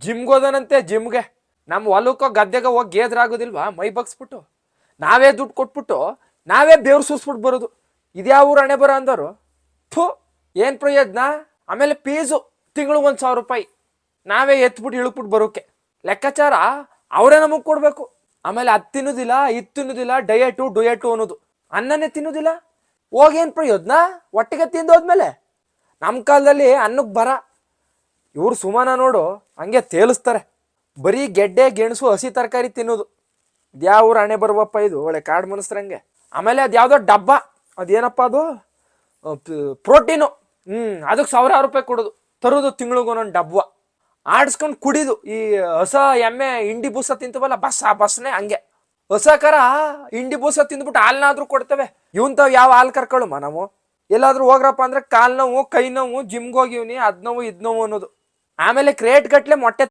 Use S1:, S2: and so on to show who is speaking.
S1: ಜಿಮ್ಗೆ ಹೋದನಂತೆ ಜಿಮ್ಗೆ. ನಮ್ಮ ಹೊಲಕ್ಕೋ ಗದ್ದೆಗೆ ಹೋಗಿ ಗೇದ್ರಾಗೋದಿಲ್ವಾ ಮೈ ಬಗ್ಸ್ಬಿಟ್ಟು, ನಾವೇ ದುಡ್ಡು ಕೊಟ್ಬಿಟ್ಟು ನಾವೇ ಬೇವ್ರು ಸೂಸ್ಬಿಟ್ಟು ಬರೋದು. ಇದ್ಯಾವ ಊರು ಹಣೆ ಬರ ಅಂದವರು. ಥೂ, ಏನು ಪ್ರಯೋಜನ? ಆಮೇಲೆ ಫೀಸು ತಿಂಗಳಿಗೆ 1,000 ರೂಪಾಯಿ, ನಾವೇ ಎತ್ಬಿಟ್ಟು ಇಳ್ಬಿಟ್ಟು ಬರೋಕೆ. ಲೆಕ್ಕಾಚಾರ ಅವರೇ ನಮಗೆ ಕೊಡಬೇಕು. ಆಮೇಲೆ ಅದು ತಿನ್ನೋದಿಲ್ಲ, ಇದು ತಿನ್ನೋದಿಲ್ಲ, ಡಯಟು ಅನ್ನೋದು. ಅನ್ನನೇ ತಿನ್ನೋದಿಲ್ಲ, ಹೋಗೇನು ಪ್ರಯೋಜನ? ಒಟ್ಟಿಗೆ ತಿಂದೋದ್ಮೇಲೆ ನಮ್ಮ ಕಾಲದಲ್ಲಿ ಅನ್ನಕ್ಕೆ ಬರ. ಇವ್ರು ಸುಮಾನ ನೋಡು ಹಂಗೆ ತೇಲಿಸ್ತಾರೆ, ಬರೀ ಗೆಡ್ಡೆ ಗೆಣಸು ಹಸಿ ತರಕಾರಿ ತಿನ್ನೋದು. ಇದ್ಯಾವ ಊರು ಹಣೆ ಬರುವಪ್ಪ ಇದು, ಒಳ್ಳೆ ಕಾಡು ಮನಸ್ರಂಗೆ. ಆಮೇಲೆ ಅದು ಯಾವುದೋ ಡಬ್ಬ, ಅದೇನಪ್ಪ ಅದು ಪ್ರೋಟೀನು, ಅದಕ್ಕೆ 1,000 ರೂಪಾಯಿ ಕೊಡೋದು, ತರೋದು ತಿಂಗಳಿಗೂ ಒಂದೊಂದು ಡಬ್ಬ. ಆಡಿಸ್ಕೊಂಡು ಕುಡಿದು ಈ ಹೊಸ ಎಮ್ಮೆ ಹಿಂಡಿ ಬೂಸ ತಿಂತವಲ್ಲ ಬಸ್ನೇ ಹಂಗೆ. ಹೊಸ ಕರ ಹಿಂಡಿ ಬೂಸ ತಿಂದ್ಬಿಟ್ಟು ಹಾಲ್ನಾದ್ರೂ ಕೊಡ್ತವೆ. ಇವಂತಾವ್ ಯಾವ ಹಾಲು ಕರ್ಕೊಳ್ಳುಮ್ಮ ನಾವು? ಎಲ್ಲಾದ್ರೂ ಹೋಗ್ರಪ್ಪ ಅಂದ್ರೆ ಕಾಲ್ ನೋವು, ಕೈ ನೋವು, ಜಿಮ್ಗೆ ಹೋಗಿವ್ನಿ, ಅದ್ ನೋವು ಇದ್ ನೋವು ಅನ್ನೋದು. ಆಮೇಲೆ ಕ್ರೇಟ್ ಗಟ್ಲೆ ಮೊಟ್ಟೆ